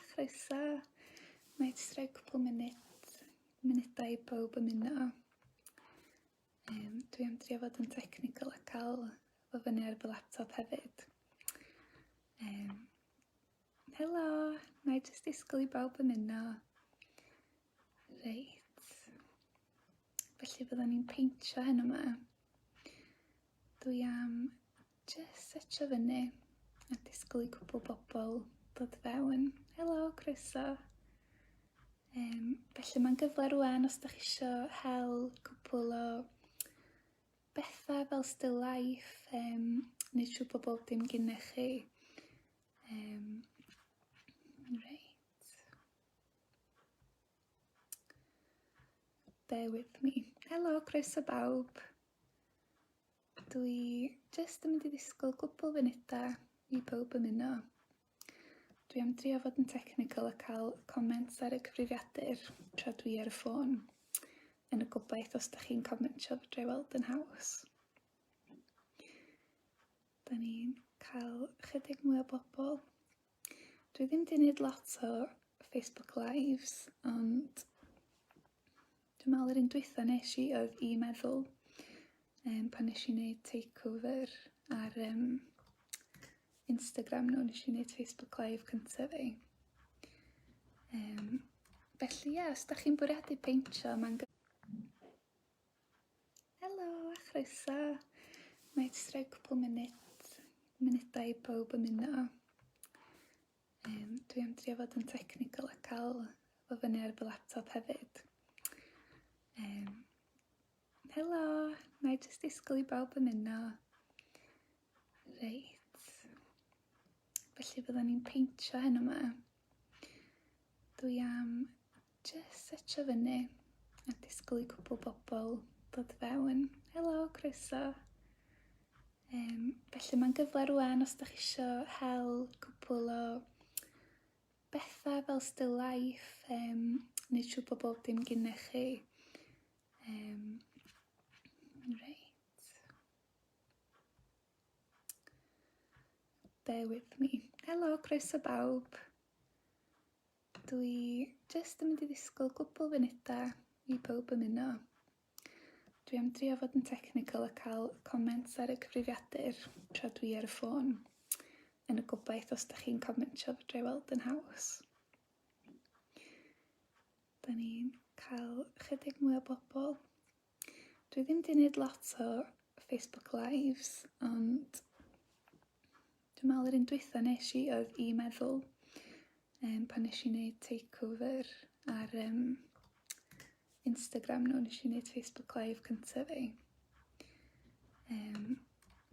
croeso. Mae jyst rhoi cwpl munudau i bawb ymuno. Dwi am drio fod yn technical a cael fo fyny ar fy laptop hefyd. Helo, mae jyst disgwyl i bawb ymuno. Reit. Felly byddwn ni'n peintio hyn yma. Dwi am jyst setio fyny a disgwyl i cwpl bobl dod fewn. Helo, croeso. Felly mae'n gyfle rwan os da chi isio hel cwpl o bethau fel still life, neu siw bod dim gynnech chi. Reit. Bear with me. Helo, croeso bawb. Dwi jyst yn mynd i ddisgwyl gwbl funudau i bawb ymuno. Dwi am drio fod yn technical a cael comments ar y cyfrifiadur tra dwi ar y ffôn. Yn y gobaith os da chi'n commentio fedra i weld yn haws. Da ni'n cael chydig mwy o bobl. Dwi ddim wedi gwneud lot o Facebook Lives, ond dwi'n meddwl yr un dwytha nes i oedd i meddwl pan nes i wneud takeover ar Instagram nhw, nes i wneud Facebook Live cyntaf fi. Felly os da chi'n bwriadu peintio, Helo a chroeso. Mae jyst rhoi cwpl munudau i bawb ymuno. Dwi am drio fod yn technical a cael fo fyny ar fy laptop hefyd. Helo, mae jyst disgwyl i bawb ymuno. Reit. Felly byddwn ni'n peintio hyn yma. Dwi am jyst setio fyny a disgwyl i cwpl bobl dod fewn. Helo, croeso. Felly mae'n gyfle rwan os da chi isio hel cwpl o bethau fel still life, neu siw bod dim gynnech chi. Reit. Bear with me. Helo, croeso bawb. Dwi jyst yn mynd i ddisgwyl gwbl funudau i bawb ymuno. Dwi am drio fod yn technical a cael comments ar y cyfrifiadur tra dwi ar y ffôn. Yn y gobaith os da chi'n commentio fedra i weld yn haws. Da ni'n cael chydig mwy o bobl. Dwi ddim wedi gwneud lot o Facebook Lives, ond dwi'n meddwl yr un dwytha nes i oedd i meddwl pan nes i wneud takeover ar Instagram nhw, nes i wneud Facebook Live cyntaf fi.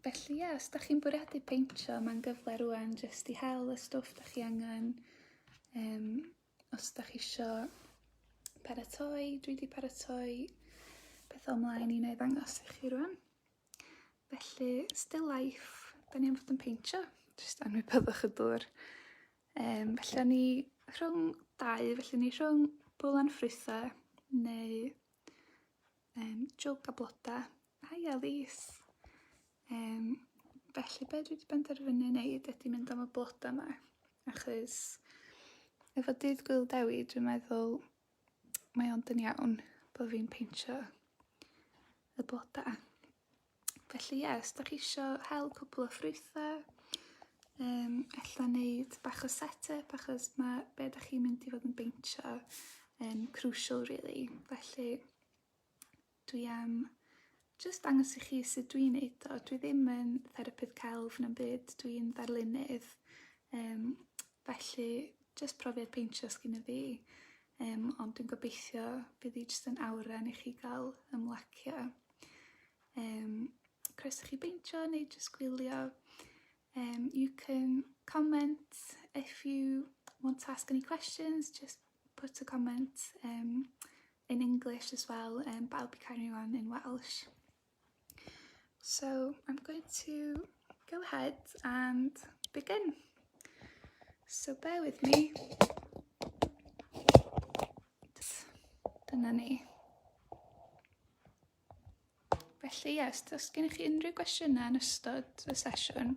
Felly os da chi'n bwriadu peintio, mae'n gyfle rwan jyst i hel y stwff da chi angen. Os da chi isio paratoi, dwi wedi paratoi beth ymlaen i wneud ddangos i chi rwan. Felly, still life, da ni am fod yn peintio, jyst anwybyddwch y dŵr. Felly ni rhwng dau, felly ni rhwng bwlan ffrwythau neu jwg a bloda. Hi Elise. Felly be dwi wedi benderfynu wneud ydy mynd am y bloda yma, achos efo dydd Gwyl Dewi dwi'n meddwl mae ond yn iawn bod fi'n peintio y bloda. Felly os da chi isio hel cwpl o ffrwythau, ella wneud bach o set-up, achos mae be da chi'n mynd i fod yn peintio yn crucial really. Felly dwi am jyst dangos i chi sut dwi'n neud o. Dwi ddim yn therapydd celf na'n byd, dwi'n darlunydd. Felly jyst profiad peintio sgyn fi. Ond dwi'n gobeithio bydd hi jyst yn awran i chi gael ymlacio. Croeso chi beintio neu jyst gwylio. You can comment if you want to ask any questions. Just put a comment in English as well, but I'll be carrying on in Welsh. So I'm going to go ahead and begin. So bear with me. Dyna ni. Felly os gennych chi unrhyw gwestiynau yn ystod y sesiwn,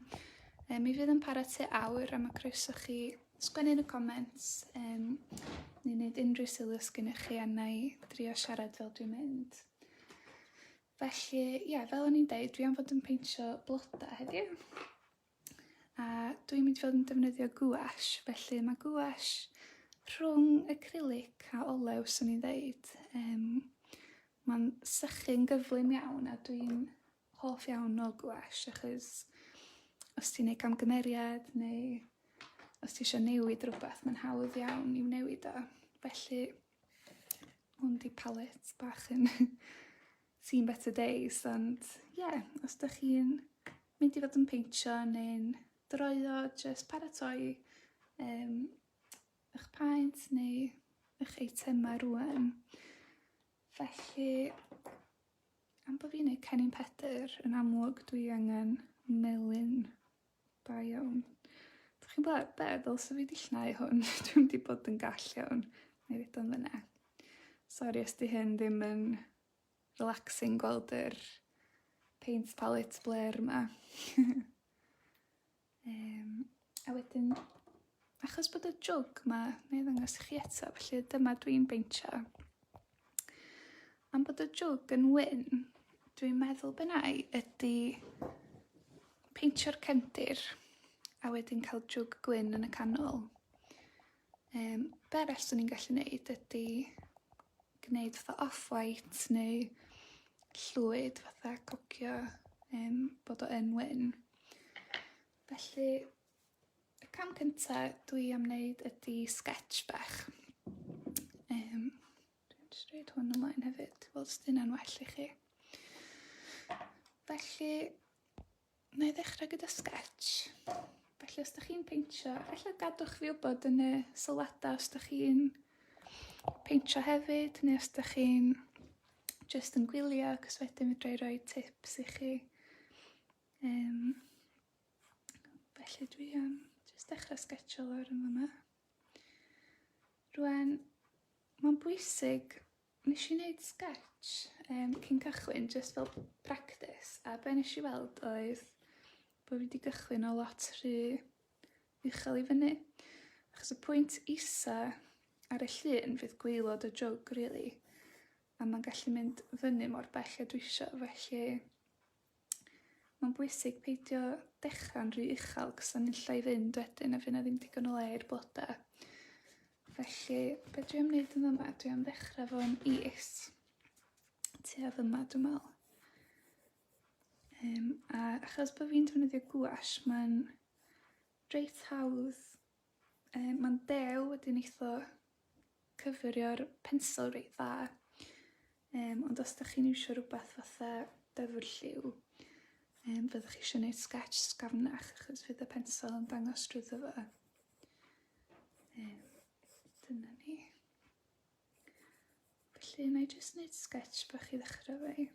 mi fydd yn para tua awr a mae croeso chi sgwennu yn y comments, neu wneud unrhyw sylw sgynnych chi, a na i drio siarad fel dwi'n mynd. Felly, fel o'n i'n deud, dwi am fod yn peintio bloda heddiw. A dwi'n mynd i fod yn defnyddio gouache, felly mae gouache rhwng acrylic a olew, swn i'n deud. Mae'n sychu'n gyflym iawn, a dwi'n hoff iawn o gouache, achos os ti'n neud camgymeriad, neu os ti eisiau newid rhywbeth, mae'n hawdd iawn i'w newid o. Felly, hwn di palet bach yn seen better days, ond os da chi'n mynd i fod yn peintio neu'n droio, jyst paratoi eich paent neu eich eitemau rwan. Felly, am bod fi'n neud cennin Pedr, yn amlwg dwi angen melyn da iawn. Dych chi'n bod be, ddylse fi ddillau hwn, dwi'n wedi bod yn gall iawn, neu reid o'n fyna. Sori os di hyn ddim yn relaxing gweld yr paint palette blur yma. A wedyn, achos bod y jwg yma, neu ddangos i chi eto, felly dyma dwi'n peintio. Am bod y jwg yn wyn, dwi'n meddwl benai ydy peintio'r cefndir a wedyn cael jwg gwyn yn y canol. Be arall swn i'n gallu neud ydy gwneud fatha off-white neu llwyd fatha cocio bod o yn wyn. Felly, y cam cyntaf dwi am wneud ydy sketch bach. Dwi'n jyst roid hwn ymlaen hefyd, fel os dyna'n well i chi. Felly, na i ddechrau gyda sketch. Felly, os da chi'n peintio, ella gadwch fi wybod yn y sylwadau os da chi'n peintio hefyd, neu os da chi'n just yn gwylio, cos wedyn fydra i roi tips i chi. Felly dwi am just dechrau sketcho lawr yn fyma. Rwan, mae'n bwysig, nes i wneud sketch cyn cychwyn, just fel practice, a be nes i weld oedd bod fi wedi gychwyn o lot rhy uchel i fyny. Achos y pwynt isa ar y llun fydd gwaelod y jwg, really. A mae'n gallu mynd fyny mor bell a dwi isio, felly mae'n bwysig peidio dechrau'n rhy uchel, cos o'n illa i fynd wedyn a fyna ddim digon o le i'r bloda. Felly, be dwi am wneud yn yma, dwi am ddechrau fo'n is. Tua fyma, dwi'n meddwl. A achos bod fi'n defnyddio gouache, mae'n reit hawdd. Mae'n dew wedyn eitho cyfurio'r pensel reit dda. Ond os da chi'n iwsio rhywbeth fatha dyfr lliw, fyddwch chi eisiau gwneud sketch sgafnach, achos fydd y pensel yn dangos drwyddo fo. Dyna ni. Felly, na i jyst wneud sketch bach i ddechrau fi.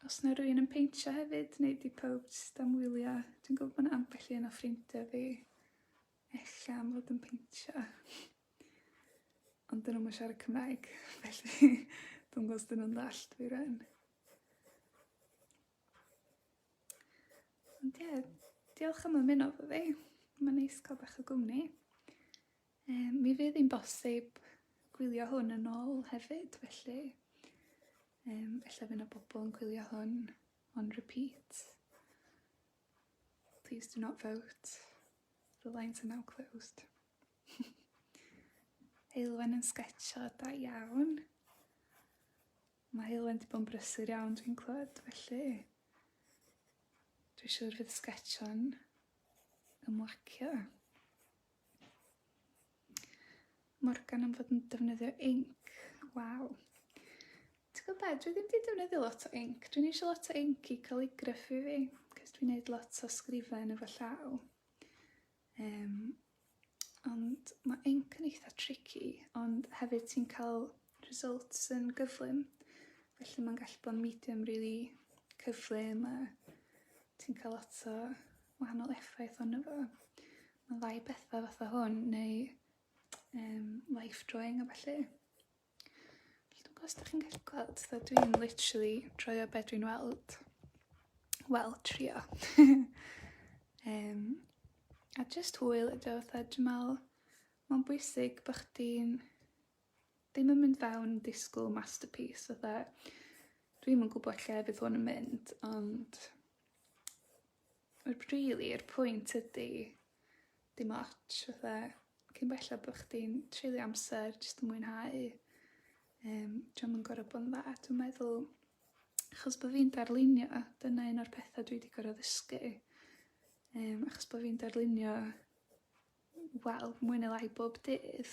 Os na rhywun yn peintio hefyd, neu di pawb jyst am wylio, dwi'n gwybod bod yna ambell un o ffrindiau fi ella am fod yn peintio. Ond dyn nhw'n siarad Cymraeg, felly dwi'n gwybod os dyn nhw'n ddallt fi rhan. Ond diolch am ymuno fo fi. Mae'n neis cael bach o gwmni. Mi fydd hi'n bosib gwylio hwn yn ôl hefyd, felly ella fydd yna bobl yn gwylio hwn on repeat. Please do not vote. The lines are now closed. Heilwen yn sketcho da iawn. Mae Heilwen di bod yn brysur iawn, dwi'n clywed, felly dwi'n siŵr fydd sketcho'n ymlacio. Morgan am fod yn defnyddio ink. Waw. Ti'n gwybod be, dwi ddim wedi defnyddio lot o ink. Dwi'n eisiau lot o ink i calligraphy fi, cos dwi'n neud lot o sgrifen efo llaw. Ond mae ink yn eitha tricky, ond hefyd ti'n cael results yn gyflym. Felly mae'n gallu bod yn medium really cyflym, a ti'n cael lot o wahanol effaith ond efo. Mae ddau bethau fatha hwn, neu life drawing a felly. Dwi'n gwybod os da chi'n gallu gweld, dda dwi'n literally troio be dwi'n weld. Wel, trio. A jyst hwyl ydy fatha, dwi'n meddwl, mae'n bwysig bod chdi'n ddim yn mynd fewn disgwyl masterpiece, fatha, dwi'm yn gwybod lle fydd hwn yn mynd, ond yr pwynt ydy dim ots, fatha, cyn bella bod chdi'n treulio amser jyst yn mwynhau, dwi'n yn gorfod bod yn dda, dwi'n meddwl, achos bod fi'n darlunio, dyna un o'r pethau dwi wedi gorfod ddysgu, achos bod fi'n darlunio, wel, mwy neu lai bob dydd,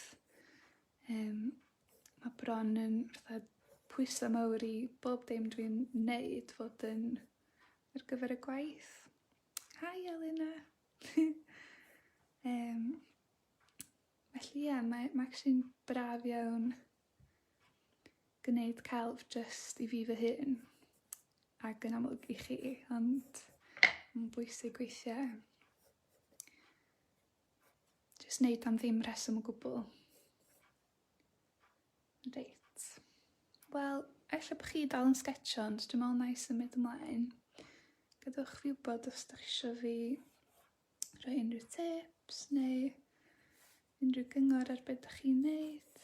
mae bron yn fatha pwysau mawr i bob dim dwi'n wneud fod yn ar gyfer y gwaith. Hi Elena! Felly ie, mae actually'n braf iawn gwneud celf jyst i fi fy hun, ac yn amlwg i chi, ond mae'n bwysig weithiau jyst wneud am ddim rheswm o gwbl. Reit. Wel, ella bod chi dal yn sketcho, ond dwi'n meddwl na i symud ymlaen. Gadwch fi wybod os ydych chi isio fi rhoi unrhyw tips neu unrhyw gyngor ar beth ydych chi'n neud.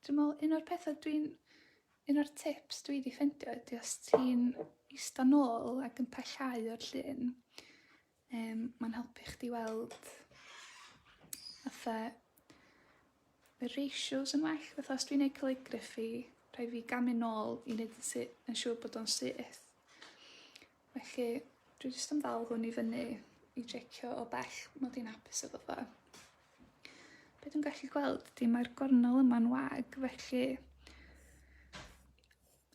Dwi'n meddwl un o'r tips dwi wedi ffindio ydy os ti'n ista nôl ac yn pellhau o'r llun, mae'n helpu chdi weld fatha y ratios yn well. Fatha os dwi'n neud calligraphy, rhaid fi gamu nôl i wneud yn siŵr bod o'n syth. Felly, dwi jyst yn ddal hwn i fyny i jecio o bell mod i'n hapus efo fo. Be dwi'n gallu gweld ydy mae'r gornel yma'n wag, felly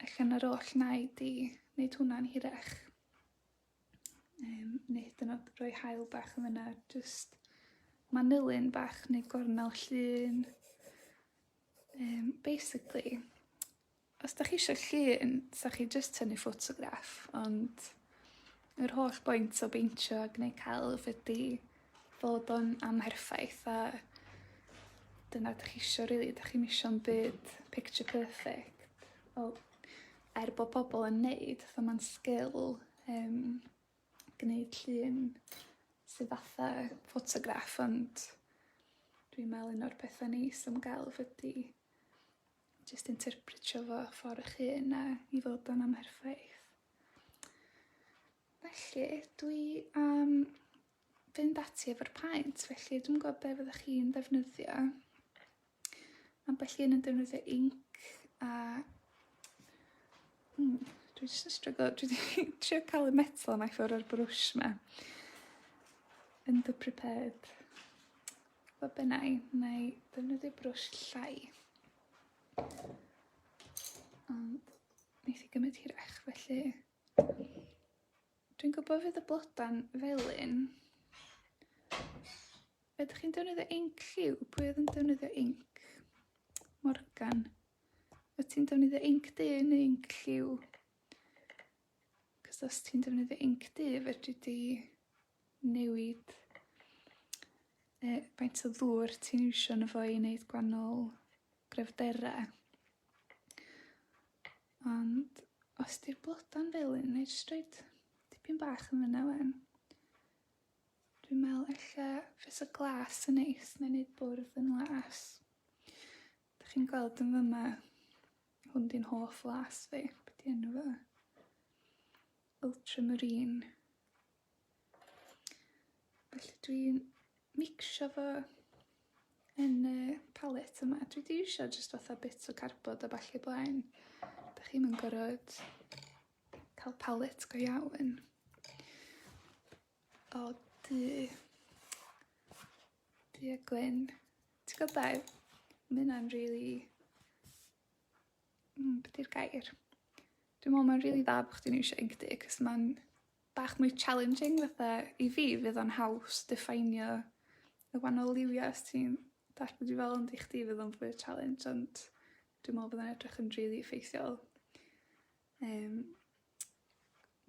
allan ar oll naid i wneud hwnna'n hirach. Neu hyd yn oed rhoi haul bach yn fyna, jyst manilyn bach neu gornel llun. Basically, os da chi eisiau llun, sa chi jyst tynnu ffotograff, ond yr holl bwynt o baentio a gwneud celf ydy fod o'n amherffaith, a dyna da chi eisiau rili, da chi'n eisiau'n byd picture perfect. Wel, bod pobl yn neud, fatha mae'n sgil gwneud llun sydd fatha ffotograff, ond dwi'n meddwl un o'r pethau neis am gelf ydy jyst interpretio fo ffordd eich hun a i fod o'n amherffaith. Felly, dwi am fynd ati efo'r paent, felly dwi'n gwybod be fyddwch chi'n ddefnyddio. Ambell un yn defnyddio inc a dwi jyst yn stryglo, dwi wedi trio cael y metal yma i ffwrdd o'r brwsh yma. Under-prepared. Fel be na i ddefnyddio brwsh llai. Ond wneith i gymryd hirach, felly dwi'n gwybod fydd y bloda'n felyn. Ydych chi'n defnyddio inc lliw? Pwy oedd yn defnyddio inc? Morgan. Wyt ti'n defnyddio inc du neu inc lliw? Cos os ti'n defnyddio inc du, fedri di newid faint o ddŵr ti'n iwsio yn y fo i wneud gwannol grefderau. Ond os di'r bloda'n felyn, neu jyst roid dipyn bach yn fyna wan. Dwi'n meddwl ella ffys o glas yn neis, neu wneud bwrdd yn las. Dych chi'n gweld yn fyma, hwn di'n hoff las fi, beth di enw fo? Ultramarine. Felly dwi'n mixio fo yn y palet yma. Dwi wedi iwsio jyst fatha bit o carbod a ballu blaen. Dych chi'n mynd gorfod cael palet go iawn o du a gwyn. Ti'n gwybod be? Mae hynna'n rili... beth di'r gair? Dwi'n meddwl mae'n rili dda bod chdi'n iwsio inc du, cos mae'n bach mwy challenging fatha i fi, fydd o'n haws diffeinio y wahanol liwia. Os ti'n dallt beth i fel, ond i chdi fydd o'n fwy o challenge, ond dwi'n meddwl bod o'n edrych yn rili effeithiol.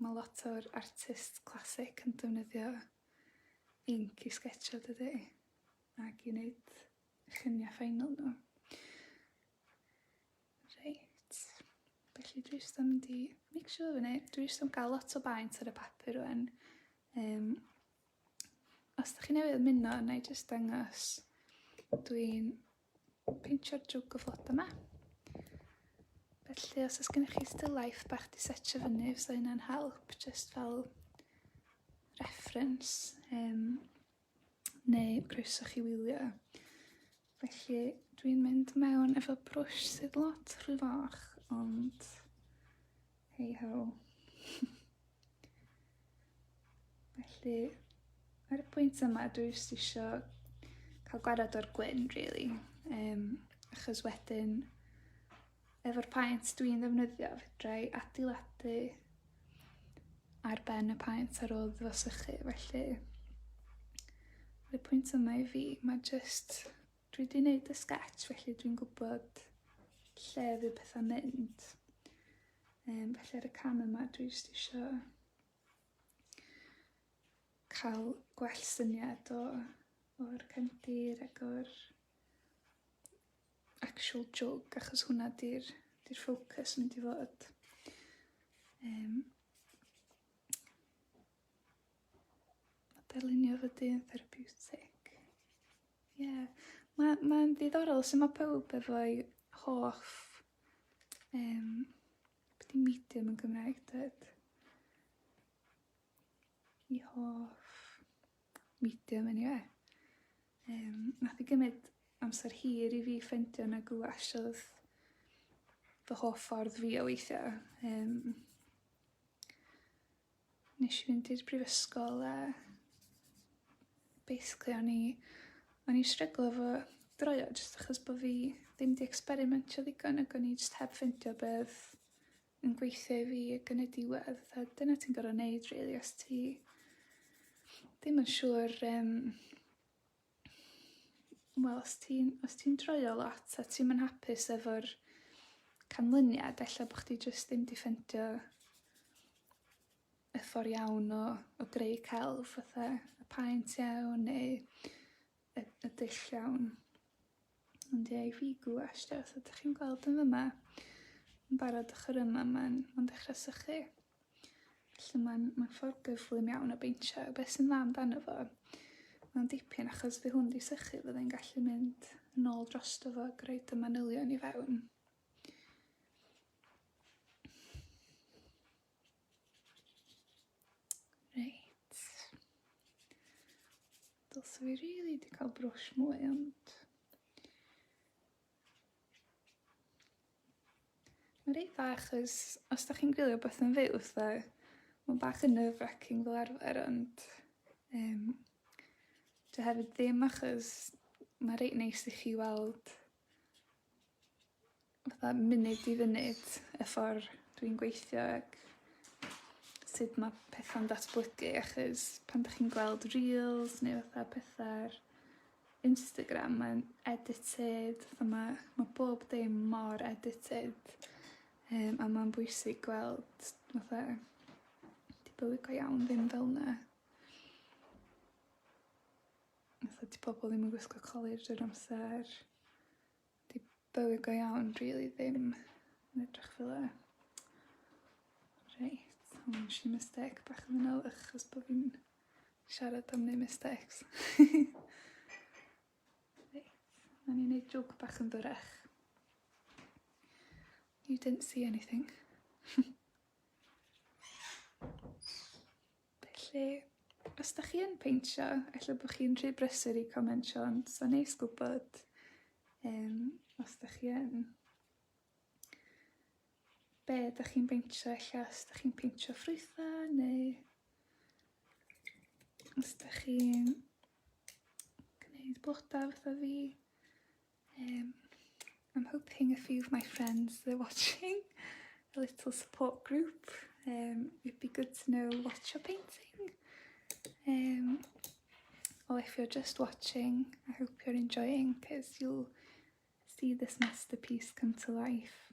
Mae lot o'r artist classic yn defnyddio inc i sketcho, dydy, ac i wneud lluniau ffeinal nhw. Reit, felly dwi jyst am mynd i mixio fo fyny. Dwi jyst am gael lot o baent ar y papur rwan. os ydych chi newydd ymuno, na i jyst dangos, dwi'n peintio'r jwg o flod yma. Felly, os oes gennych chi still life bach di setio fyny, fysa hynna'n help, jyst fel reference, neu croeso chi wylio. Felly, dwi'n mynd mewn efo brwsh sydd lot rhy fach, ond hei ho. Felly, ar y pwynt yma, dwi jyst isio cael gwarad o'r gwyn, really. Achos wedyn, efo'r paent dwi'n ddefnyddio, fedrai adeiladu ar ben y paent ar ôl iddo sychu. Felly, ar y pwynt yma i fi, mae jyst, dwi wedi gwneud y sketch, felly dwi'n gwybod lle fydd pethau mynd. Felly ar y cam yma, dwi jyst isio cael gwell syniad o'r cefndir ac o'r actual jwg, achos hwnna di'r ffocws mynd i fod. Darlunio fod yn therapeutic. Mae'n ddiddorol sut mae pawb efo'i hoff beth i medium yn Gymraeg, dweud? I hoff medium anyway. Nath i gymryd amser hir i fi ffeindio na gwash oedd fy hoff ffordd fi o weithio. Nes i fynd i'r brifysgol a basically o'n i stryglo efo droio jyst achos bod fi ddim di experimentio ddigon ac o'n i jyst heb ffeindio beth yn gweithio i fi ac yn y diwedd. A dyna ti'n gorfod wneud, really, os ti ddim yn siŵr, os ti'n droio lot a ti'n mynd hapus efo'r canlyniad, ella bod chdi jyst ddim di ffeindio y ffordd iawn o greu chelf, fatha y paent iawn neu y dull iawn. Ond ie, i fi gwash, os ydych chi'n gweld yn fyma, yn barod ochr yma, mae'n dechrau sychu. Felly mae'n ffordd gyflym iawn o baentio. Beth sy'n dda amdano fo, mae'n dipyn achos fi hwn di sychu, fyddai'n gallu mynd yn ôl drosto fo ac roed y manylion i fewn. Reit. Dylse fi rili di cael brwsh mwy, ond mae'n reit dda achos os da chi'n gwylio beth yn fyw, mae'n bach yn nerve-wracking fel arfer, ond dwi hefyd ddim achos mae'n reit neis i chi weld fatha munud i funud y ffordd dwi'n gweithio ac sut mae pethau'n datblygu, achos pan da chi'n gweld reels neu fatha pethau'r Instagram, mae'n edited, mae bob dim mor edited, a mae'n bwysig gweld fatha di bywyd go iawn ddim fel yna. Fatha di pobl ddim yn gwisgo colir drwy'r amser, di bywyd go iawn rili ddim yn edrych fel yna. Reit. Nes i mistake bach yn ôl achos bod fi'n siarad am neu mistakes. Reit, na ni'n neud jwg bach yn byrach. You didn't see anything. Felly, os da chi yn peintio, ella bod chi'n rhy brysur i comentio, ond so neis gwybod os da chi yn. Be ydych chi'n peintio, ella os ydych chi'n peintio ffrwytha, neu os ydych chi'n gwneud bloda fatha fi. I'm hoping a few of my friends are watching, a little support group. It'd be good to know what you're painting. Or if you're just watching, I hope you're enjoying, because you'll see this masterpiece come to life.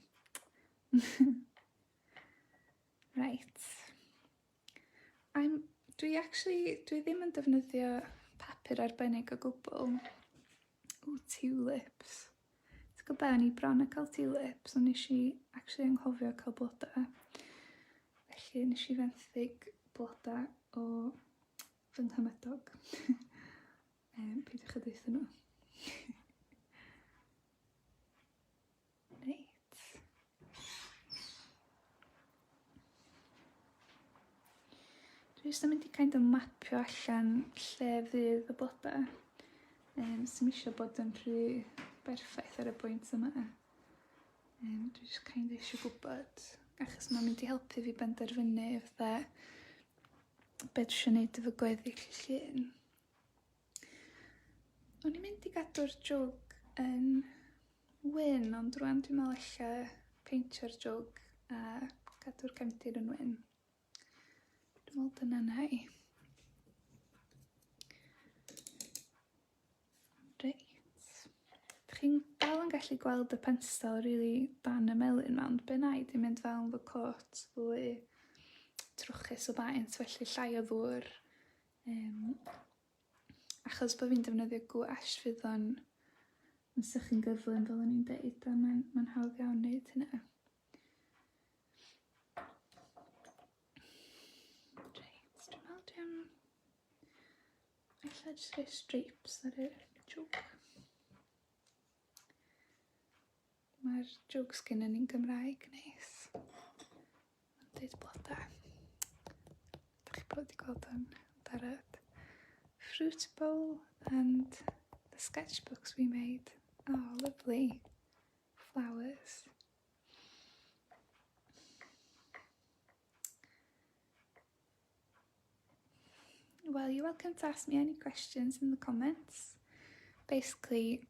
Right. Dwi ddim yn defnyddio papur arbennig o gwbl. Tulips. Ti'n gwybod be, o'n i bron a cael tulips, ond nes i actually anghofio cael bloda. Felly nes i fenthyg bloda o fy nghymydog. ydyn nhw. Reit. Dwi jyst yn mynd i kind of mapio allan lle fydd y blodau. Sy'n eisiau bod yn rhy berffaith ar y pwynt yma. Dwi jyst kind of eisiau gwybod, achos mae'n mynd i helpu fi benderfynu fatha beth dwi eisiau gwneud efo gweddill llun. O'n i'n mynd i gadw'r jwg yn wyn, ond rwan dwi'n meddwl ella peintio'r jwg a gadw'r cefndir yn wyn. Dwi'n meddwl dyna nai. Reit. Chi'n dal yn gallu gweld y pensel rili dan y melyn yma, ond be wna i di mynd fel yn fy cot fwy trwchus o baent, felly llai o ddŵr. Achos bod fi'n defnyddio gwash fydd o'n sychu'n gyflym fel o'n i'n deud, a mae'n hawdd iawn wneud hynna. Reit, dwi'n meddwl dwi'n ella jyst rhoi stripes ar y jwg. Mae'r jwg sgrin yn Gymraeg neis. Mae'n deud bloda. Dach chi bod i gweld o'n barod. Fruit bowl and the sketchbooks we made. Oh, lovely. Flowers. Well, you're welcome to ask me any questions in the comments. Basically,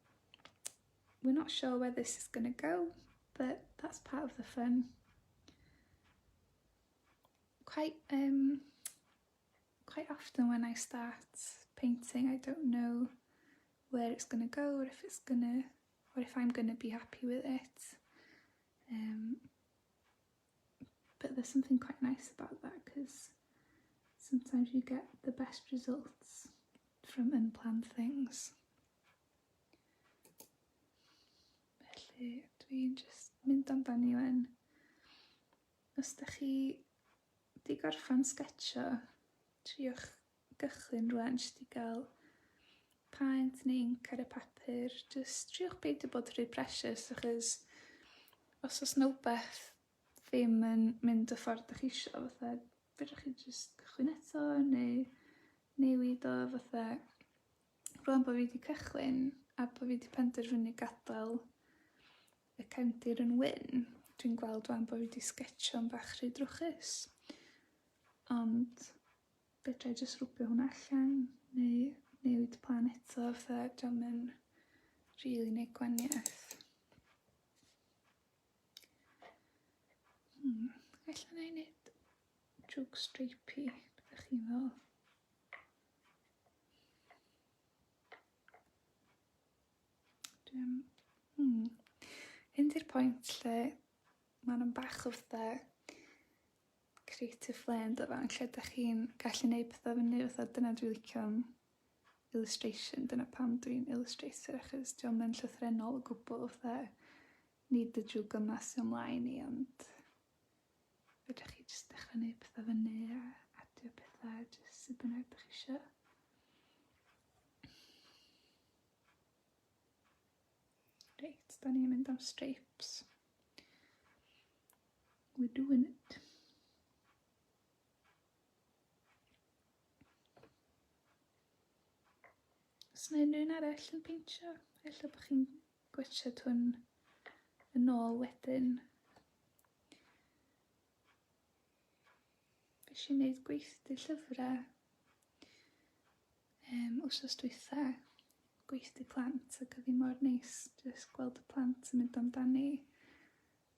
we're not sure where this is going to go, but that's part of the fun. Quite often when I start painting, I don't know where it's going to go, or if I'm going to be happy with it. But there's something quite nice about that, because sometimes you get the best results from unplanned things. Felly, dwi'n just mynd amdani wan. Os da chi di gorffan sgetio, triwch gychwyn rwan, jyst i gael paent neu inc ar y papur. Just triwch beidio bod rhy precious, achos os oes na wbeth ddim yn mynd y ffordd da chi isio, fatha, fedrwch chi jyst cychwyn eto, neu newid o, fatha. Rwan bod fi wedi cychwyn, a bod fi wedi penderfynu gadael y cefndir yn wyn, dwi'n gweld rwan bod fi wedi sgetio'n bach rhy drwchus. Ond fedra i jyst rwbio hwnna allan, neu newid plan eto, fatha, diom yn rili neud gwaniaeth. Ella na i neud drwg stripey, byddwch chi'n meddwl. Hyn di'r pwynt lle ma'n bach o fatha creative blend o fan, lle da chi'n gallu neud pethau fyny, fatha dyna dwi'n licio am illustration, dyna pam dwi'n illustrator, achos diolch yn llythrennol o gwbl, fatha nid y drwg yma sy'n ymlaen i, ond fedrwch chi jyst dechrau neud pethau fyny a adio pethau, jyst sydd bynnag da chi isio. Reit, da ni'n mynd am stripes. We're doing it. Os na unrhyw un arall yn peintio, ella bod chi'n gwachod hwn yn ôl wedyn. Fes i'n neud gweithdy llyfrau wsos dwytha, gweithdy plant, ac oedd hi mor neis jyst gweld y plant yn mynd amdani.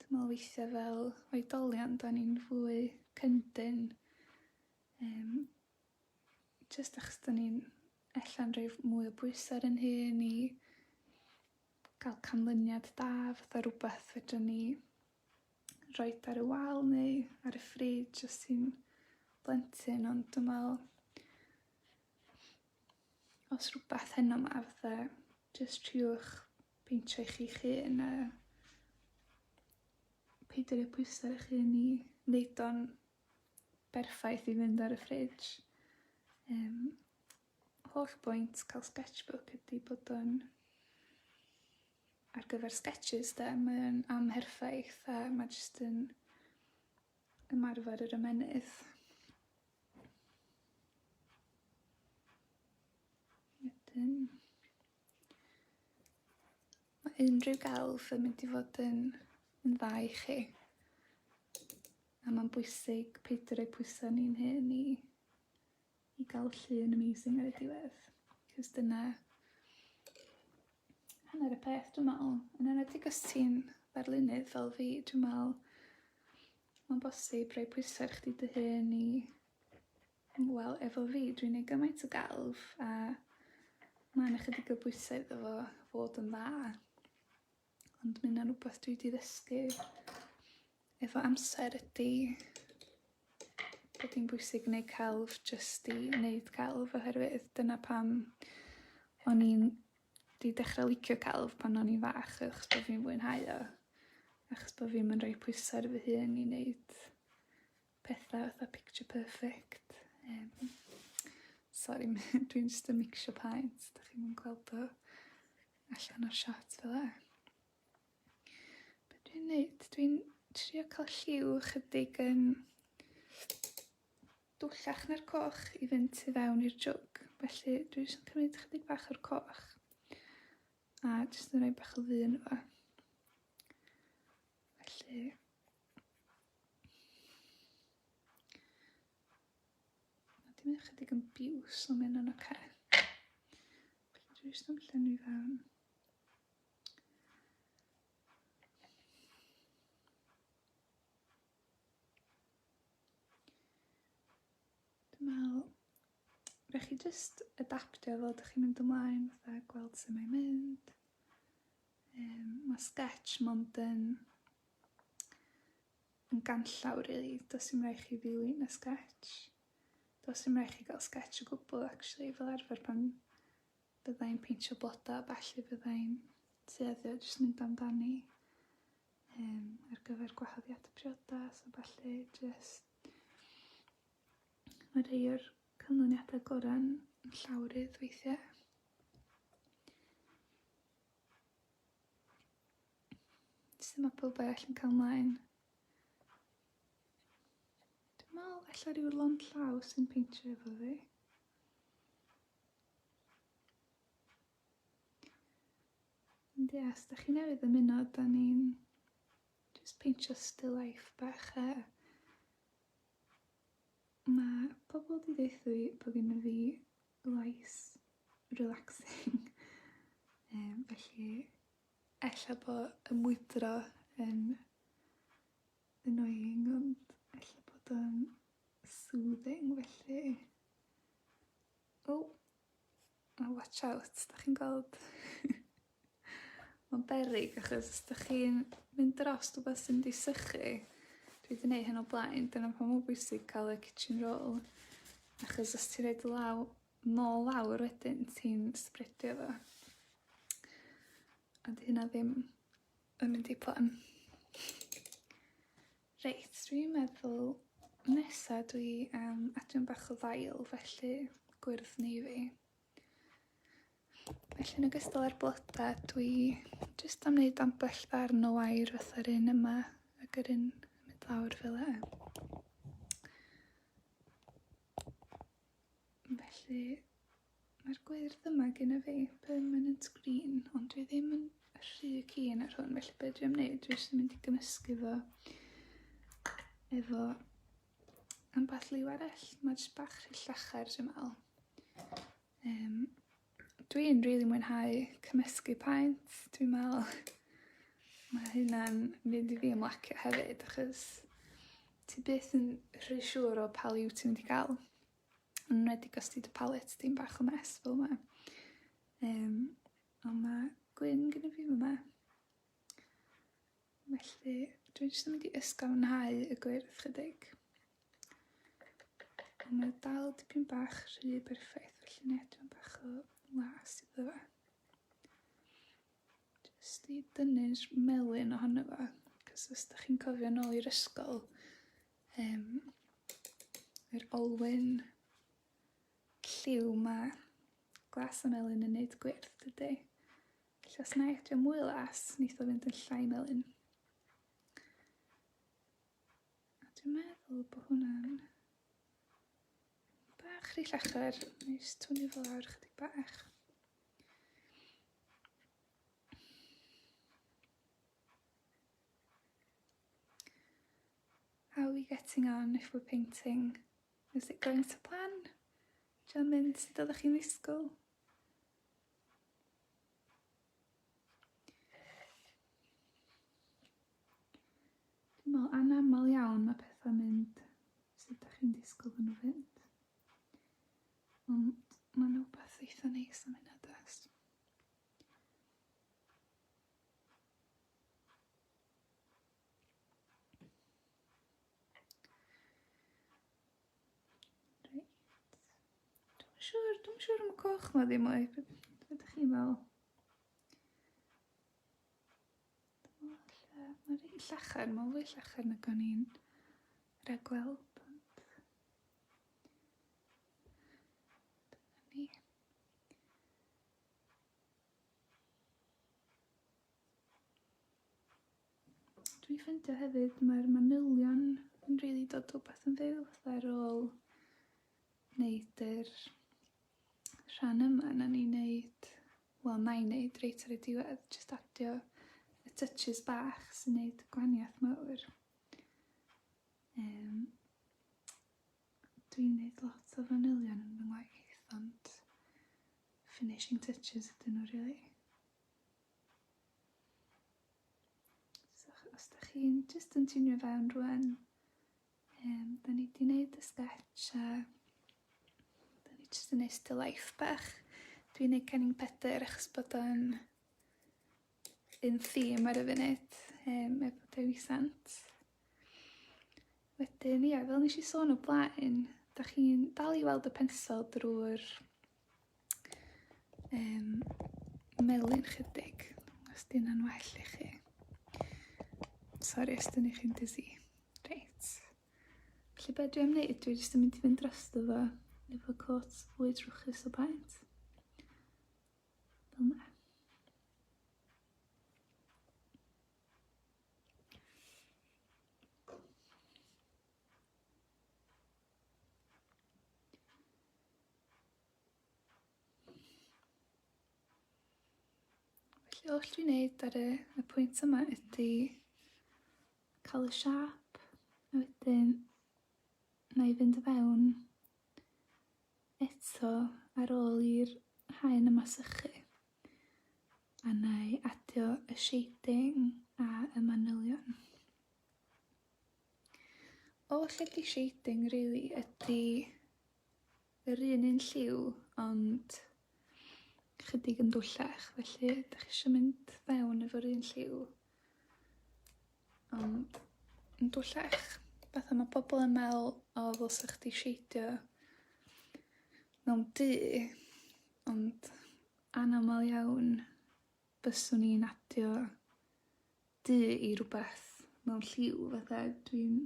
Dwi'n meddwl weithiau fel oedolion, da ni'n fwy cyndyn, jyst achos da ni'n ella'n rhoi mwy o bwysau yn hyn i gael canlyniad da, fatha rhywbeth fedra ni roed ar y wal neu ar y ffrij jyst sy'n blentyn, ond dwi'n meddwl os rhywbeth heno ma, fatha jyst triwch peintio i chi'ch hun a peidio rhoi pwysau ar eich hun i wneud o'n berffaith i fynd ar y ffrij. holl bwynt cael sketchbook ydy bod o'n ar gyfer sketches de, mae'n amherffaith a mae jyst yn ymarfer yr ymenydd. Wedyn, mae unrhyw gelf yn mynd i fod yn dda i chi. A mae'n bwysig peidio rhoi pwysau ni'n hyn i gael llun amazing ar y diwedd. Cos dyna hanner y peth, dwi'n meddwl. Yn enwedig os ti'n ddarlunydd fel fi, dwi'n meddwl mae'n bosib rhoi pwysau ar chdi dy hun i... Wel, efo fi, dwi'n ei gymaint o gelf a mae'n ychydig o bwysau iddo fo fod yn dda. Ond mae hynna'n rhywbeth dwi wedi ddysgu efo amser ydy bod hi'n bwysig gwneud celf jyst i wneud celf oherwydd dyna pam o'n i'n di dechrau licio celf pan o'n i'n fach achos bod fi'n mwynhau o. Achos bod fi'n rhoi pwysau ar fy hun i wneud pethau fatha picture perfect. Sori, dwi'n just yn mixio paent. Dach chi'n mynd gweld o allan o'r shot fel e. Be dwi'n neud? Dwi'n trio cael lliw chydig yn dwllach na'r coch i fynd i fewn i'r jwg. Felly dwi jyst yn cymryd chydig bach o'r coch a jyst yn rhoi bach o ddyn fo. Felly dwi'n mynd chydig yn biws o mynd yn oce. Felly dwi jyst yn llenwi fewn. Dwi'n meddwl rhaid chi jyst adaptio fel ydych chi'n mynd ymlaen, fatha gweld sut mae'n mynd. Mae sketch mond yn ganllaw, really. Does dim rhaid chi ddilyn y sketch. Does dim rhaid chi gael sketch o gwbl, actually, fel arfer pan byddai'n peintio bloda, felly byddai'n tueddio jyst mynd amdani ar gyfer gwahoddiad y priodas, a felly jyst mae rhai o'r canlyniadau gorau'n llawrydd weithiau. Sut mae pob arall yn cael mlaen. Dwi'n meddwl alla ryw lond llaw sy'n peintio efo fi. Ond ie, os da chi newydd ymuno, da ni'n just peintio still life bach Mae pobl wedi deithio bod gynnu fi lais relaxing. Felly, ella bod y mwydro yn annoying, ond ella bod o'n soothing, felly... watch out, da chi'n gweld? Mae'n beryg, achos os da chi'n mynd dros rhywbeth sy'n di sychu, dwi wedi gwneud hyn o blaen, dyna pan mae'n bwysig cael y kitchen roll. Achos os ti'n rhaid nôl lawr wedyn, ti'n spreadio fo. A di hynna ddim yn mynd i plan. Reit, dwi'n meddwl nesa dwi adio'n bach o ddail, felly gwyrdd navy. Felly yn ogystal â'r bloda, dwi jyst am wneud ambell ddarn o wair fatha'r un yma ac yr un mynd lawr fel e. Felly mae'r gwyrdd yma gyda fi permanent green, ond dwi ddim yn rhy keen ar hwn, felly beth dwi'n wneud, dwi jyst yn mynd i gymysgu fo efo ambell liw arall. Mae jyst bach rhy llachar, dwi'n meddwl. Dwi'n rili mwynhau cymysgu paent. Dwi'n meddwl mae hynna'n mynd i fi ymlacio hefyd, achos ti byth yn rhy siŵr o pa liw ti'n mynd i gael. Yn enwedig os ti dy palet di'n bach o mes fel yma. Ond mae gwyn gyda fi yma. Felly dwi'n jyst yn mynd i ysgafnhau y gwyrdd chydig. Ond mae dal dipyn bach rhy berffaith, felly neu dwi'n bach o las iddo fo. Jyst i dynnu'r melyn ohono fo, cos os da chi'n cofio nôl i'r ysgol, yr olwyn lliw ma glas o melyn yn neud gwyrdd, dydy. Felly os na i edio mwy las, neith o fynd yn llai melyn. A dwi'n meddwl bod hwnna'n bach rhy llachar. Neu jyst twnnu fel lawr chydig bach. How are we getting on if we're painting? Is it going to plan? Diolch mynd sut oeddech chi'n ddisgwyl? Dwi'n meddwl anamal iawn mae pethau'n mynd sut ydych chi'n disgwyl fy nhw fynd. Ond mae'n rhywbeth eitha neis am hynny addas. Dwi'n siŵr am y coch ma ddim mwy. Be ydych chi'n meddwl? Mae'n rhy llachar, mae'n fwy llachar na gan i'n rhaid gweld. Dyna ni. Dwi'n ffeindio hefyd mae'r manylion yn rili dod o beth yn fyw ar ôl wneud yr rhan yma na ni'n neud, wel na i'n neud reit ar y diwedd, jyst adio y touches bach sy'n neud gwahaniaeth mawr. Dwi'n neud lot o fanylion yn fy ngwaith, ond finishing touches ydyn nhw rili. So, os da chi'n jyst yn tunio fewn rwan, da ni wedi neud y sketch a jyst yn neud still life bach. Dwi'n neud cenning Pedyr achos bod o'n in theme ar y funud, efo dewisant. Wedyn, ia, fel nes I sôn o blaen, da chi'n dal I weld y pensel drwy'r melyn chydig, os di hynna'n well I chi. Sori os dyn chi'n dizzy. Reit. Felly be dwi am wneud, dwi jyst yn mynd I fynd drosto fo efo cot fwy drwchus o baent. Fel yna. Felly all dwi'n neud ar y pwynt yma ydy cael y siap, a wedyn na I fynd o fewn eto ar ôl i'r haen yma sychu. A na I adio y shading a y manylion. O lle di shading rili ydy yr un lliw ond chydig yn dwllach. Felly ydych chi eisiau mynd fewn efo'r un lliw ond yn dwllach. Fatha mae pobl yn meddwl o ddylsa chdi shadio mewn du, ond anamal iawn byswn i'n adio du I rhywbeth mewn lliw. Fatha dwi'n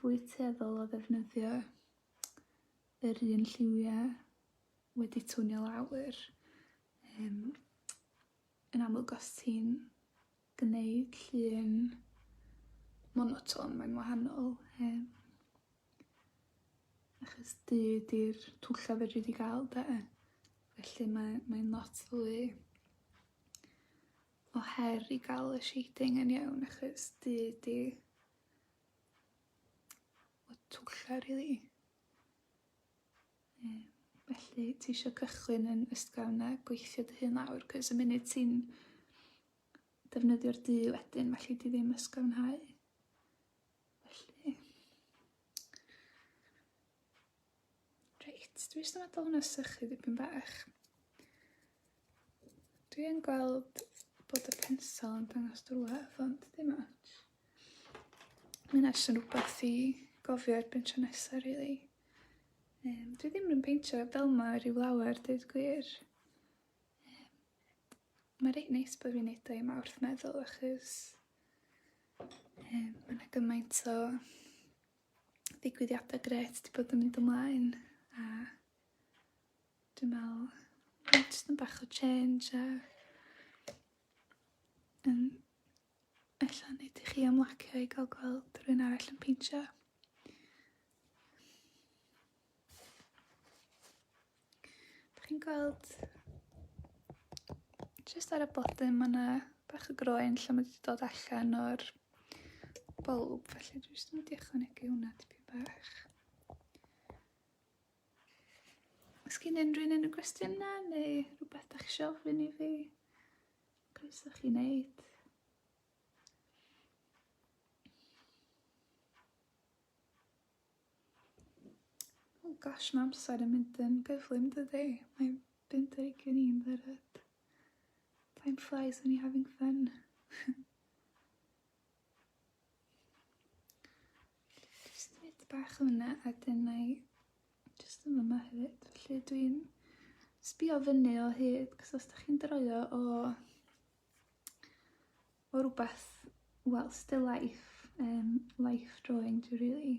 fwy tueddol o ddefnyddio yr un lliwiau wedi twnio lawr. Yn amlwg os ti'n gwneud llun monoton, mae'n wahanol. Achos du di'r twlla fedri di gael da. Felly mae'n lot fwy o her I gael y shading yn iawn, achos du di o twlla rili. Felly ti eisiau cychwyn yn ysgafn a gweithio dy hun lawr, cos y munud ti'n defnyddio'r du wedyn, felly ti ddim ysgafnhau. Felly. Reit, dwi jyst yn meddwl hwnna sychu dipyn bach. Dwi yn gweld bod y pensel yn dangos drwaf, ond dim ots. Mae'n eisiau rhywbeth I gofio erbyn tro nesaf, rili. Dwi ddim yn peintio fel ma rhyw lawer, dweud gwir. Mae reit neis bod fi'n neud o I mawrth meddwl, achos mae 'na gymaint o ddigwyddiadau gret 'di bod yn mynd ymlaen, a dwi'n meddwl Jyst yn bach o change a ella wneud i chi ymlacio i gael gweld rhywun arall yn peintio. Dych chi'n gweld, jyst ar y bodyn mae yna bach o groen lle mae wedi dod allan o'r bawb, felly dwi jyst yn mynd i ychwanegu hwnna tipyn bach. Os gen unrhyw gwestiynau neu rhywbeth a'ch isio ofyn i fi, croeso chi wneud. Oh gosh, mae amser yn mynd yn gyflym dydy. Mae'n 5:21 dderyd. Time flies when you're having fun. Just nid bach o hwnna a dyna i just yn yma hefyd. Felly dwi'n sbio fyny o hyd, cos os ydych chi'n droio o rhywbeth, well, still life, life drawing, dwi really,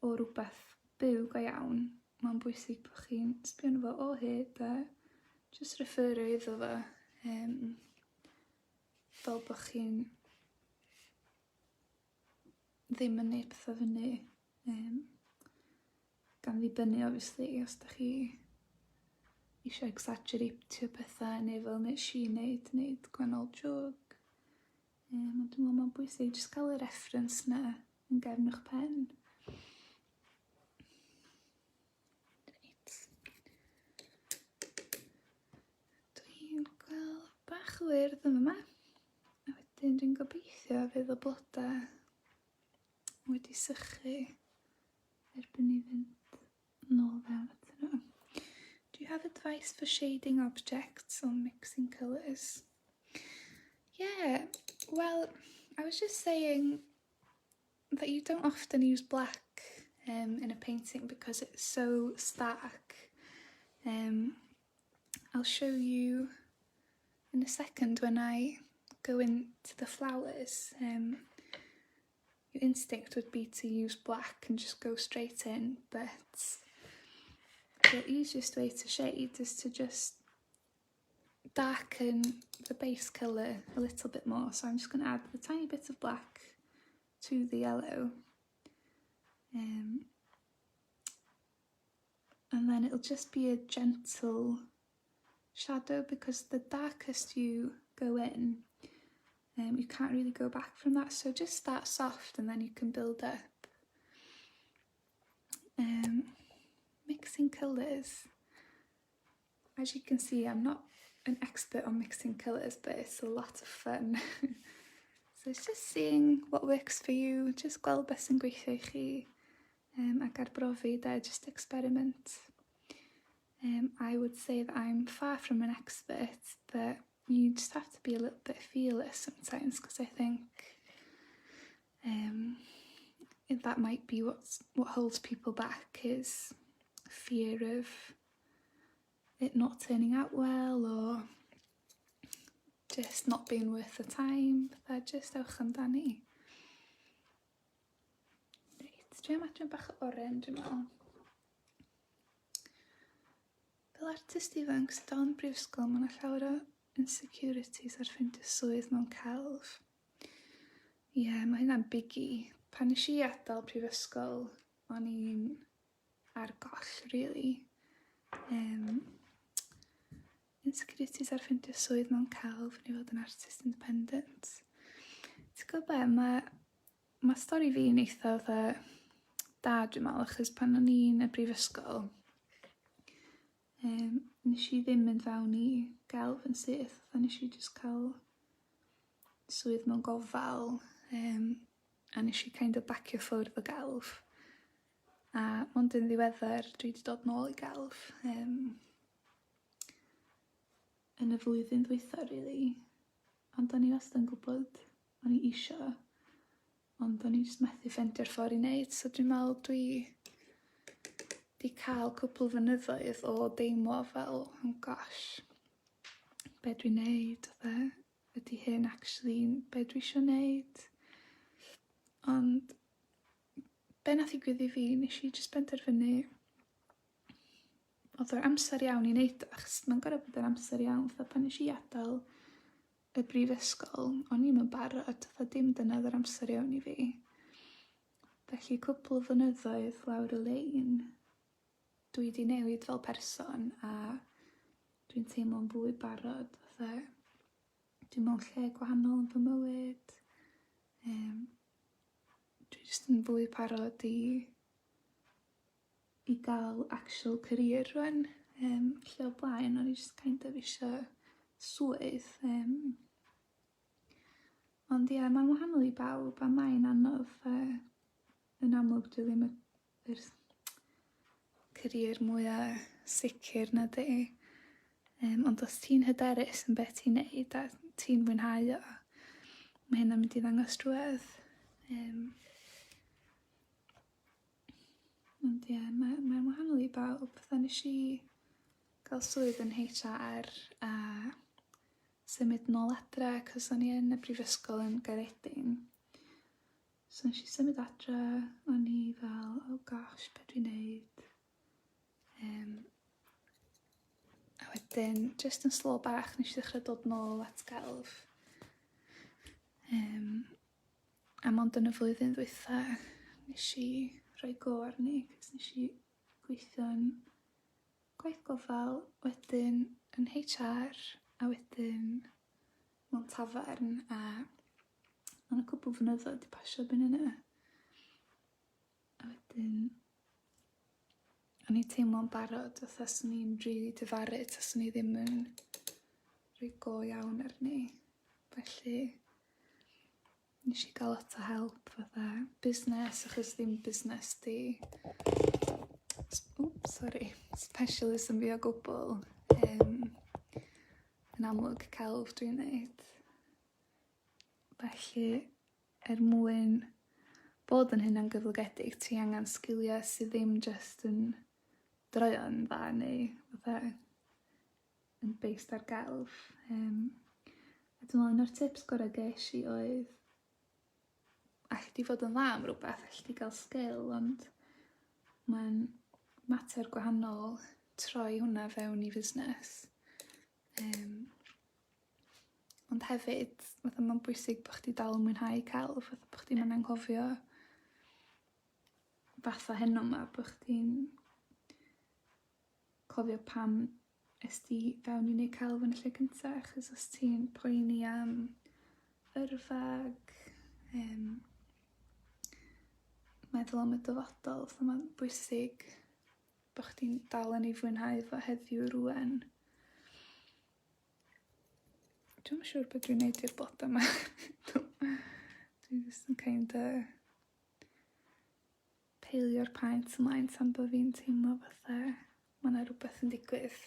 o rhywbeth byw go iawn, mae'n bwysig bod chi'n sbio nhw fo o hyd a just referio iddo fo, fel bod chi'n ddim yn neud pethau fyny, gan ddibynnu, obviously, os ydych chi eisiau exaggeratio pethau neu fel nes i wneud gwannol jog. Ond dwi'n meddwl mae'n bwysig jyst cael y reference na yn gefn eich pen. Dwi'n gweld bach o wyrdd yma. A wedyn dwi'n gobeithio fydd y blodau wedi sychu erbyn i fynd nôl fewn at nhw. Do you have advice for shading objects or mixing colours? Yeah, well, I was just saying that you don't often use black in a painting because it's so stark. I'll show you in a second when I go into the flowers. Your instinct would be to use black and just go straight in, but the easiest way to shade is to just darken the base colour a little bit more. So I'm just going to add a tiny bit of black to the yellow. And then it'll just be a gentle shadow because the darkest you go in, you can't really go back from that. So just start soft and then you can build up. Mixing colours. As you can see, I'm not an expert on mixing colours, but it's a lot of fun. So it's just seeing what works for you, just gweld beth sy'n gweithio I chi, ac arbrofi de, just experiment. I would say that I'm far from an expert, but you just have to be a little bit fearless sometimes, because I think that might be what holds people back, is fear of it not turning out well or just not being worth the time. Bydda just ewch amdani. Reit, dwi'n imagine bach o oren, dwi'n meddwl. Fel artist ifanc sydd o'n brifysgol, mae yna llawer o insecurities ar ffeindio swydd mewn celf. Ie, mae hynna'n biggie. Pan nes I adael prifysgol, o'n i'n ar goll, really. Insecurities ar ffeindio swydd mewn celf, neu fod yn artist independent. Ti'n gwybod be, mae stori fi'n eitha da, dwi'n meddwl, achos pan o'n i'n y brifysgol, nes I ddim mynd fewn I gelf yn syth, a nes I just cael swydd mewn gofal, a nes I kind of bacio ffwrdd o gelf. A ond yn ddiweddar, dwi wedi dod nôl I gelf yn y flwyddyn dwytha, really. Ond o'n I wastad yn gwybod o'n I isio, ond o'n I just methu ffeindio'r ffordd I wneud, so dwi'n meddwl dwi di cael cwpl fynyddoedd o deimlo fel, oh gosh, be dwi'n neud, ydy hyn actually be dwi isio neud. Ond be nath ddigwydd I fi, nes I just benderfynu oedd o'r amser iawn i wneud o, achos mae'n gorau bod yr amser iawn. Fatha pan nes i adael y brifysgol, o'n i'm yn barod, fatha dim dyna oedd yr amser iawn i fi. Felly cwpl o flynyddoedd lawr y lein, dwi wedi newid fel person a dwi'n teimlo'n fwy barod. Fatha, dwi'n mewn lle gwahanol yn fy mywyd. Dwi jyst yn fwy parod i gael actual career rwan. Lle o blaen, o'n i jyst kind of isio swydd. Ond ie, mae'n wahanol i bawb a mae'n anodd. Yn amlwg dwi ddim yr career mwyaf sicr na di. Ond os ti'n hyderus yn beth ti'n neud a ti'n mwynhau o, mae hynna'n mynd i ddangos drwedd. Ond ie, mae'n wahanol i bawb. Fatha nes i gael swydd yn HR a symud nôl adra, cos o'n i yn y brifysgol yn Gaeredin. So nes i symud adra, o'n i fel, oh gosh, beth dwi'n neud? A wedyn, just yn slo bach, nes i ddechrau dod nôl at gelf. A mond yn y flwyddyn ddwytha, nes i rhoi go arni, cos nes i gweithio yn gwaith gofal, wedyn yn HR, a wedyn mewn tafarn, a o'n y cwbl flynyddoedd wedi pasio byn yna. A wedyn, o'n i teimlo'n barod, fatha swn i'n rili difaru, tas o'n i ddim yn rhoi go iawn arni. Felly, nes i gael lot o help, fatha busnes, achos ddim busnes di specialism fi o gwbl. Yn amlwg celf dwi'n neud. Felly, mwyn bod yn hynna'n gyflogedig, ti angen sgiliau sydd ddim just yn droion dda neu fatha yn based ar gelf. A dwi'n meddwl, un o'r tips gorau ges i oedd allu di fod yn dda am rhywbeth, allu di gael sgil, ond mae'n mater gwahanol troi hwnna fewn i fusnes. Ond hefyd, fatha mae'n bwysig bod chdi dal yn mwynhau celf, fatha bod chdi'n anghofio fatha heno yma, bod chdi'n cofio pam esti fewn i wneud celf yn y lle cyntaf, achos os ti'n poeni am yrfag, meddwl am y dyfodol, so mae'n bwysig bod chdi'n dal yn ei fwynhau fo heddiw rwan. Dwi'n siŵr beth dwi'n neud i'r bod yma. Dwi'n just yn kind of peilio'r paent ymlaen tan bod fi'n teimlo fatha mae yna rhywbeth yn digwydd.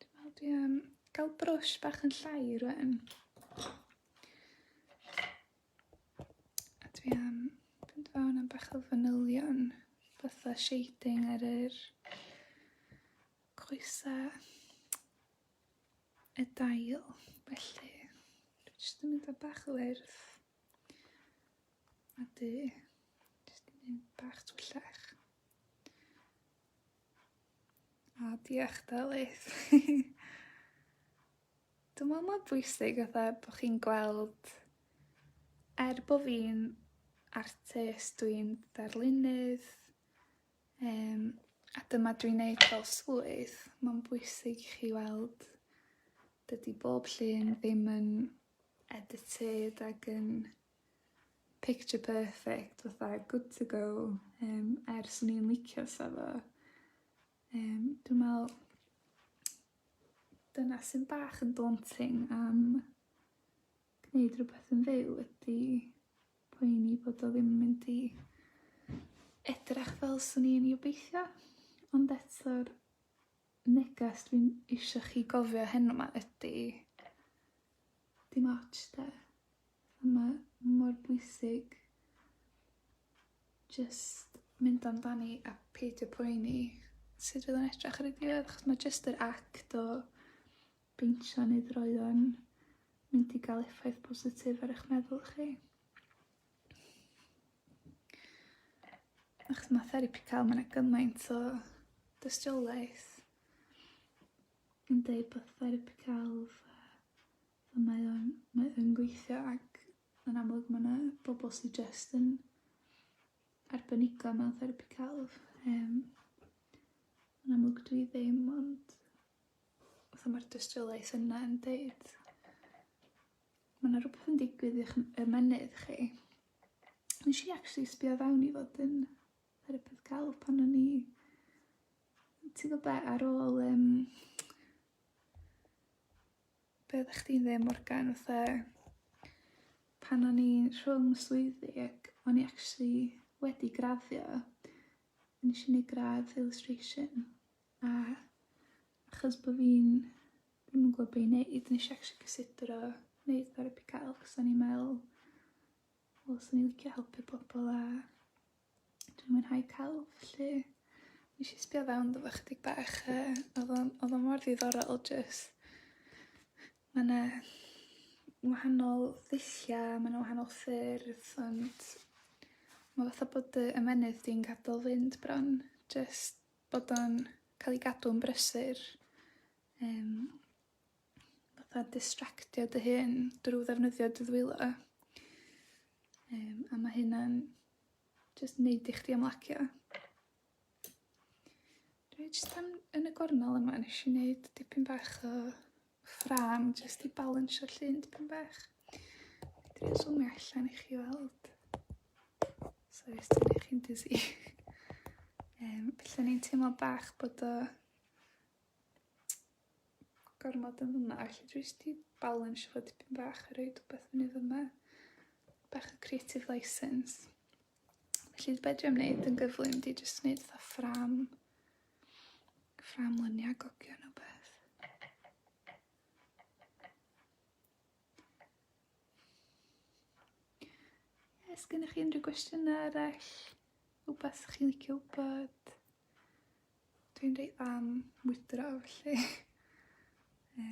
Dwi'n meddwl dwi am gael brwsh bach yn llai rwan. A dwi am fynd fewn am bach o fanylion, fatha shading ar yr coesa y dail. Felly, dwi jyst yn mynd â bach o wyrdd. A jyst yn mynd bach twyllach. A diolch Delydd. Dwi'n meddwl mae'n bwysig fatha bod chi'n gweld, bod fi'n artist, dwi'n darlunydd, a dyma dwi'n neud fel swydd, mae'n bwysig i chi weld dydy bob llun ddim yn edited ac yn picture perfect, fatha good to go, ers o'n i'n licio safo. Dwi'n meddwl dyna sy'n bach yn daunting am gwneud rhywbeth yn fyw ydy poeni bod o ddim yn mynd i edrych fel swn i'n i'w beithio. Ond eto'r neges dwi'n eisiau chi gofio heno yma ydy dim ots de. Mae mor bwysig just mynd amdani a peidio poeni sut fydd yn edrych ar y diwedd, achos mae just yr act o beintio neu droeon mynd i gael effaith positif ar eich meddwl chi. achos mae therapical, mae'n gymaint o dystiolaeth yn dweud bod therapical mae yn gweithio ac yn amlwg mae yna bobl sydd just yn arbenigo mewn therapical. Yn amlwg dwi ddim, ond mae'r dystiolaeth yna yn dweud mae yna rhywbeth yn digwydd i'ch ymenydd chi. Nes i actually sbio fewn i fod yn therapical pan o'n i, ti'n gwybod be, ar ôl be oeddech chdi'n dweud Morgan, pan o'n i'n rhwng swyddi ac o'n i actually wedi graddio, nes i wneud gradd illustration, a achos bod fi'n ddim yn gwybod beth i wneud, nes i actually cysidro wneud therapical, cos o'n i'n meddwl, os o'n i'n licio helpu pobl a dwi'n mwynhau chelf, felly nes i sbio fewn ddo fo chydig bach, oedd o mor ddiddorol just. Mae yna wahanol ddulliau, mae yna wahanol ffyrdd, ond mae fatha bod y ymenydd di'n gadael fynd bron, just bod o'n cael ei gadw'n brysur, fatha distractio dy hun drwy ddefnyddio dy ddwylo. A mae hynna'n just neud i chdi ymlacio. Dwi jyst yn y gornel yma nes i wneud dipyn bach o ffram jyst i balansio'r llun dipyn bach. Dwi zoomio allan i chi weld. Sori os dwi'n eich chi'n dizzy. Felly ni'n teimlo bach bod o gormod yn yma, felly dwi jyst i balansio fo dipyn bach a roed rhywbeth fyny fyma. Bach o creative license. Felly be dwi'n wneud yn gyflym di jyst wneud fatha ffram lyniau gogion o beth. Os gennych chi unrhyw gwestiynau arall, rhywbeth chi'n licio wybod, dwi'n reit am wydro, felly na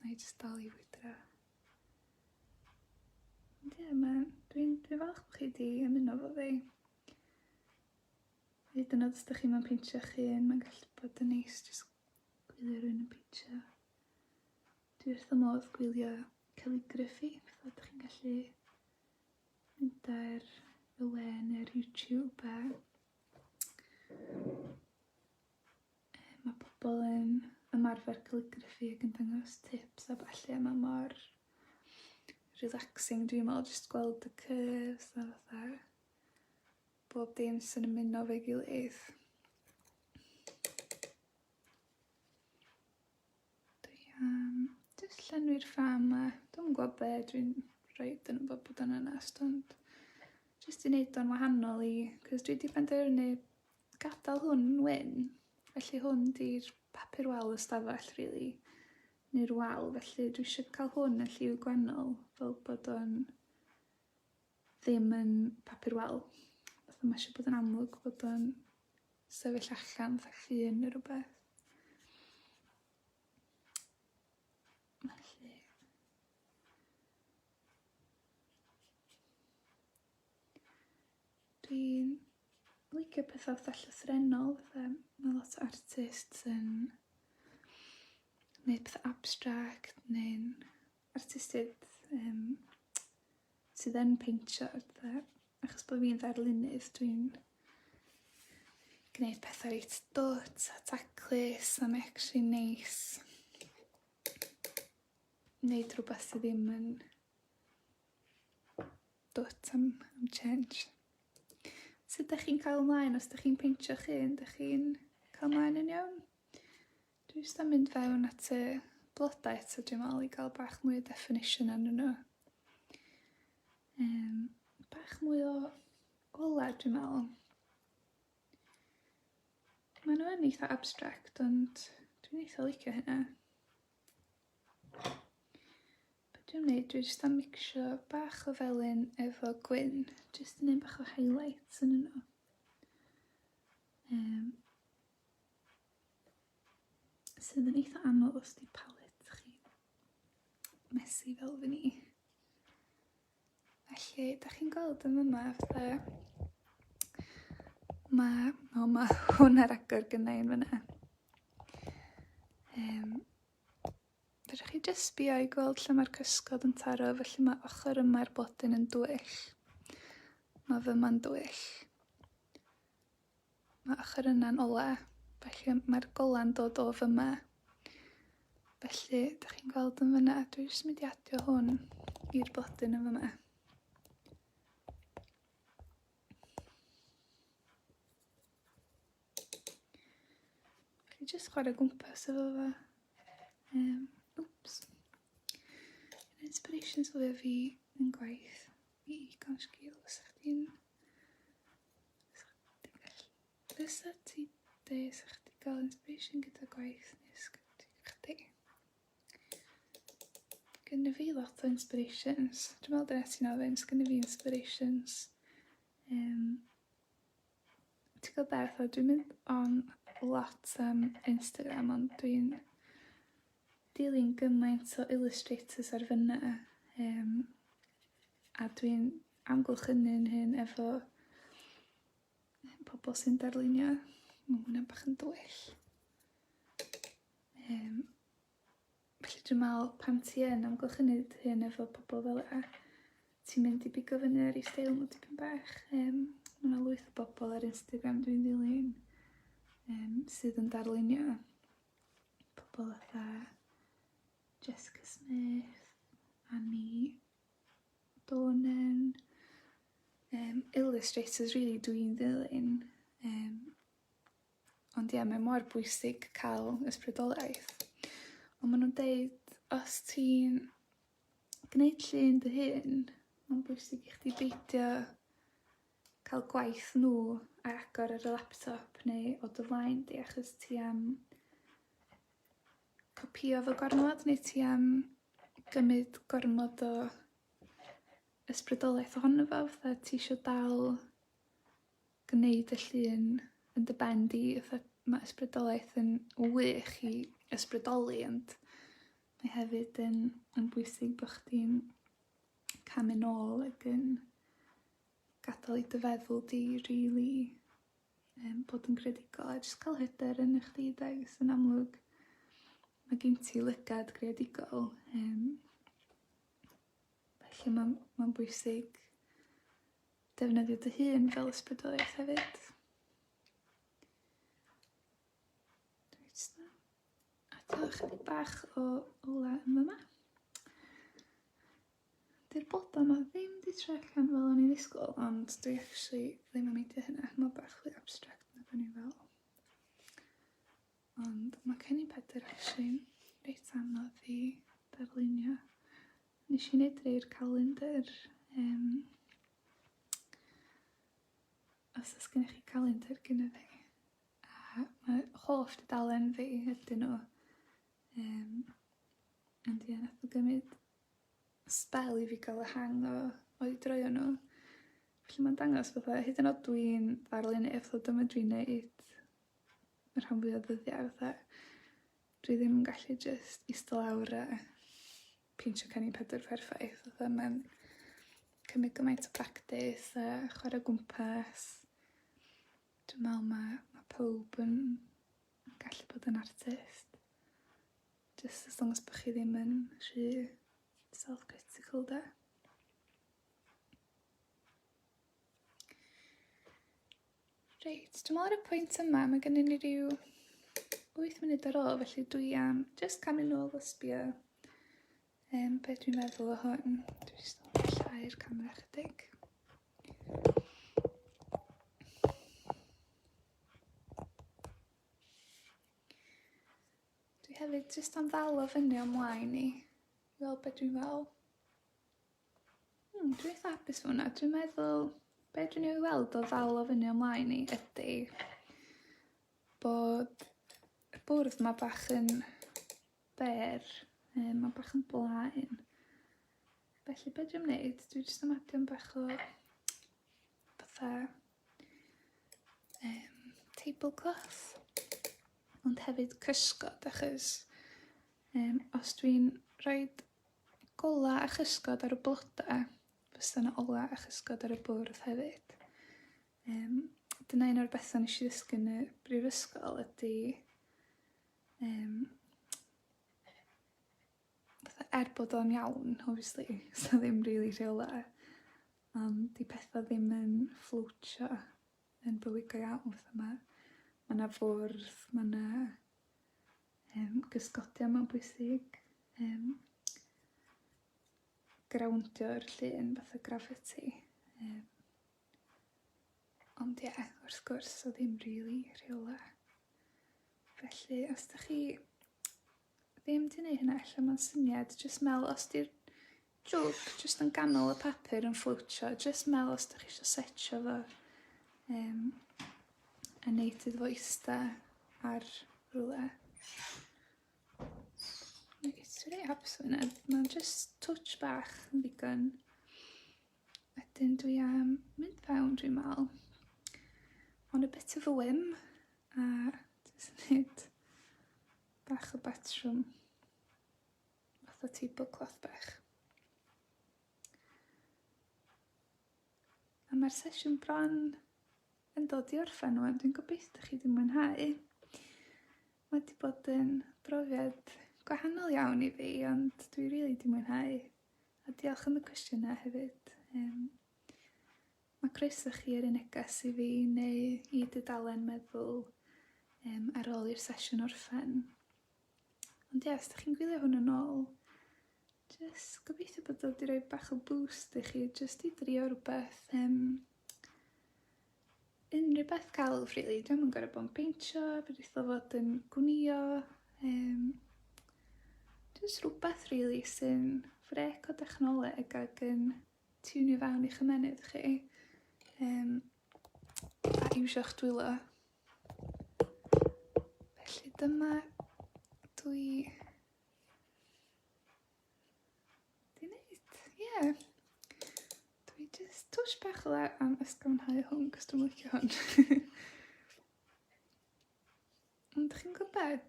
i jyst dal i wydro. Ond ie, dwi'n falch bod chi wedi ymuno fo fi. Hyd yn oed os ydych chi'n peintio chi un, mae'n gallu bod yn neis jyst gwylio rhywun yn peintio. Dwi wrth y modd gwylio calligraphy, fatha ydych chi'n gallu mynd ar y we neu'r YouTube a mae pobl yn ymarfer calligraphy ac yn dangos tips a ballu a mae mor relaxing dwi'n meddwl jyst gweld y curves a fatha bob dim sy'n ymuno fe'i gilydd. Dwi jyst llenwi'r ffram a dwi'n gwybod be dwi'n roed yn bod yn onest, ond jyst i wneud o'n wahanol cos dwi wedi penderfynu gadael hwn yn wyn, felly hwn di'r papur wal ystafell rili, neu'r wal, felly dwi eisiau cael hwn yn lliw gwennol fel bod o'n ddim yn papur wal. Fatha mae eisiau bod yn amlwg bod o'n sefyll allan fatha llun neu rhywbeth. Dwi'n licio pethau fatha llythrennol, mae lot o artists yn gwneud pethau abstract neu'n artistiaid sydd yn peintio, achos bod fi'n darlunydd, dwi'n gwneud pethau reit dwt a taclus a mae actually neis wneud rhywbeth sydd ddim yn dwt am change. Sut ydych chi'n cael ymlaen os ydych chi'n peintio chi? Ydych chi'n cael ymlaen yn iawn? Dwi jyst yn mynd fewn at y blodau eto dwi'n meddwl i gael bach mwy o definition arnyn nhw. Bach mwy o gola dwi'n meddwl. Maen nhw yn eitha abstract ond dwi'n eitha licio hynna. Dwi'n wneud, dwi jyst am mixio bach o felyn efo gwyn, jyst yn un bach o highlights yn nhw. Sydd yn eitha anodd os di palet chi messy fel fy ni. Felly, da chi'n gweld yn yma fatha Mae hwn ar agor gynnau yn fyna. Fedrwch chi jyst sbio i gweld lle mae'r cysgod yn taro, felly mae ochr yma'r blodyn yn dwyll. Mae fyma'n dwyll. Mae ochr yna'n ola, felly mae'r gola'n dod o fyma. Felly, ydych chi'n gweld yn fyna, dwi jyst mynd i adio hwn i'r blodyn yn fyma. Felly, jyst chwarae gwmpas efo fa. Inspirations o fi yn gwaith i gan sgil. Fysa ti gael inspiration gyda gwaith neu sgrin chdi? Gynna fi lot o inspirations. Dwi'n meddwl dyna ti'n ofyn, gynna fi inspirations. Ti'n gweld beth, dwi'n mynd on lot am Instagram, ond dwi'n dilyn gymaint o illustrators ar fyna. A dwi'n amgylchynu'n hyn efo pobl sy'n darlunio. Mae hwnna'n bach yn dwyll. Felly dwi'n meddwl pan ti yn amgylchynu hyn efo pobl fel yna, ti'n mynd i bigo fyny ar ei steil nhw dipyn bach. Mae yna lwyth o bobl ar Instagram dwi'n dilyn sydd yn darlunio. Pobl fatha Jessica Smith, Annie Donen, illustrators really dwi'n ddilyn. Ond ie, mae mor bwysig cael ysbrydoliaeth. Ond maen nhw'n deud, os ti'n gwneud llun dy hun, mae'n bwysig i chdi beidio cael gwaith nhw ar agor ar y laptop neu o dy flaen di, achos ti am copio fo gormod, neu ti am gymryd gormod o ysbrydoliaeth ohono fo, fatha ti eisiau dal gwneud y llun yn dy ben di, mae ysbrydoliaeth yn wych i ysbrydoli, ond mae hefyd yn bwysig bod chdi'n camu nôl ac yn gadael i dy feddwl di rili bod yn greadigol, a jyst cael hyder yn eich di, dagos yn amlwg. Mae gen ti lygad greadigol, felly mae'n bwysig defnyddio dy hun fel ysbrydoliaeth hefyd. Dwi'n jyst adio chydig bach o ola yn fyma. Di'r bloda yma ddim di troi allan fel o'n i ddisgwyl, ond dwi actually ddim yn meindio hynna. Mae'n bach fwy abstract na fan i fel. Ond mae cennin Pedr actually reit anodd i darlunio. Nes i wneud rei'r calendar. Os oes gennych chi calendar gyda fi. A mae hoff dudalen fi ydyn nhw. Ond ie, nath o gymryd spel i fi gael y hang o'i droio nhw. Felly mae'n dangos fatha, hyd yn oed dwi'n darlun efo dyma dwi'n neud y rhan fwy o ddyddiau, fatha dwi ddim yn gallu just eistedd lawr a peintio cennin Pedr perffaith. Fatha mae'n cymryd gymaint o practis a chwarae gwmpas. Dwi'n meddwl mae pawb yn gallu bod yn artist. Just as long as bod chi ddim yn rhy self-critical da. Reit, dwi'n meddwl ar y pwynt yma, mae gennym ni ryw 8 munud ar ôl, felly dwi am just camu nôl o sbio beth dwi'n meddwl o hwn. Dwi'n just llai'r camera chydig. Dwi hefyd just am ddal o fyny ymlaen i weld beth dwi'n fel. Dwi'n eitha hapus fo hwnna. Dwi'n meddwl be dwi'n ei weld o ddal o fyny ymlaen i ydy bod y bwrdd ma bach yn ber, ma bach yn blaen. Felly be dwi'n wneud, dwi jyst am adio bach o fatha tablecloth, ond hefyd cysgod, achos os dwi'n rhoi gola a chysgod ar y bloda, fysa yna ola a chysgod ar y bwrdd hefyd. dyna un o'r bethau nes i ddysgu yn y brifysgol ydy bod o'n iawn, obviously, so ddim rili rheola, ond di pethau ddim yn fflwtio yn bywyd go iawn. Mae yna fwrdd, mae yna gysgodion mae'n bwysig, grawndio'r llun, fath o gravity. Ond ie, wrth gwrs, o ddim rili rheola. Felly, os da chi ddim di wneud hynna, allan mae'n syniad, jyst mel, os di'r jwg jyst yn ganol y papur yn fflwtio, jyst mel os da chi eisiau setio fo a neud iddo fo ista ar rwle. It's really hapus yna, mae'n jyst touch bach yn ddigon. Wedyn dwi am mynd fewn, dwi'n meddwl, on a bit of a whim, a jyst neud bach o batrwm, fath o tablecloth bach. A mae'r sesiwn bron yn dod i orffen wan, dwi'n gobeithio chi wedi mwynhau. Mae wedi bod yn brofiad gwahanol iawn i fi, ond dwi rili wedi mwynhau. A diolch am y cwestiynau hefyd. Mae croeso chi ar un neges i fi neu i dudalen meddwl ar ôl i'r sesiwn orffen. Ond ie, os da chi'n gwylio hwn yn ôl, jyst gobeithio bod o wedi rhoi bach o boost i chi, jyst i drio rhywbeth, unrhyw beth celf, really. Dwi'n yn gorau bod yn baentio, bydd eitho fod yn gwnïo, jyst rhywbeth, really, sy'n ffrec o dechnoleg ac yn tiwnio fewn i'ch ymenydd chi, a iwsio'ch dwylo. Felly dyma dwi di wneud, ie. Dwi jyst twsh bach o le am ysgrifenhau hwn, cos dwi'n licio hwn. Ond chi'n gwybod,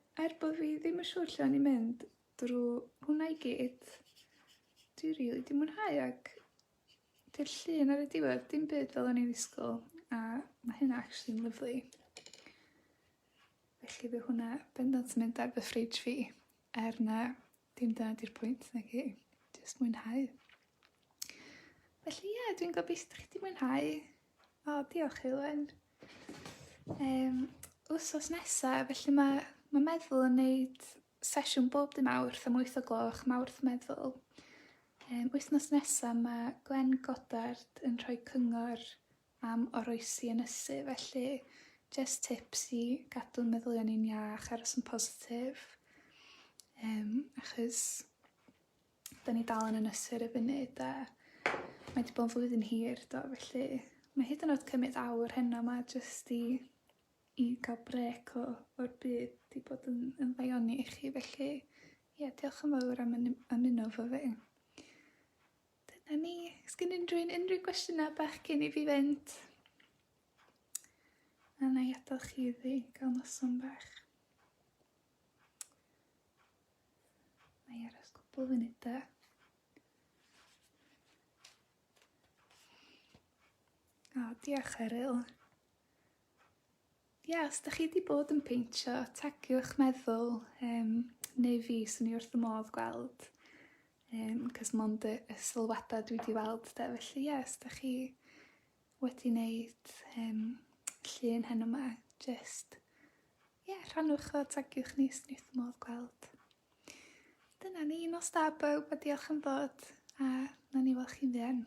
bod fi ddim yn siŵr lle o'n i'n mynd drwy hwnna i gyd, dwi rili di mwynhau ac di'r llun ar y diwedd, dim byd fel o'n i'n ddisgwyl, a mae hynna actually'n lyflu. Felly bydd hwnna bendant yn mynd ar fy ffridge fi, na dim dyna di'r pwynt, na chi, jyst mwynhau. Felly ie, dwi'n gobeithio chi wedi mwynhau. O, diolch Heledd. Wsos nesaf, felly mae meddwl yn neud sesiwn bob dy Mawrth am 8:00 Mawrth meddwl. Wythnos nesaf mae Gwen Godard yn rhoi cyngor am oroesi ynysu, felly just tips i gadw meddyliau ni'n iach, aros yn positif. Achos da ni dal yn ynysu ar y funud, a mae wedi bod yn flwyddyn hir, do, felly mae hyd yn oed cymryd awr heno yma jyst i gael brec o'r byd di bod yn ddaioni i chi, felly ie, diolch yn fawr am ymuno fo fi. Dyna ni, sgyn unrhyw gwestiynau bach cyn i fi fynd? A na i adael chi iddi gael noson bach. Na i aros cwbl o funudau. O, diolch Eryl. Ie, os da chi wedi bod yn peintio, tagiwch meddwl neu fi swn i wrth y modd gweld. Cos mond y sylwadau dwi wedi weld, de. Felly ie, os da chi wedi wneud llun heno yma, just rhannwch o, tagiwch ni swn i wrth y modd gweld. Dyna ni, nos da bawb, a diolch am ddod, a na ni weld chi'n fuan.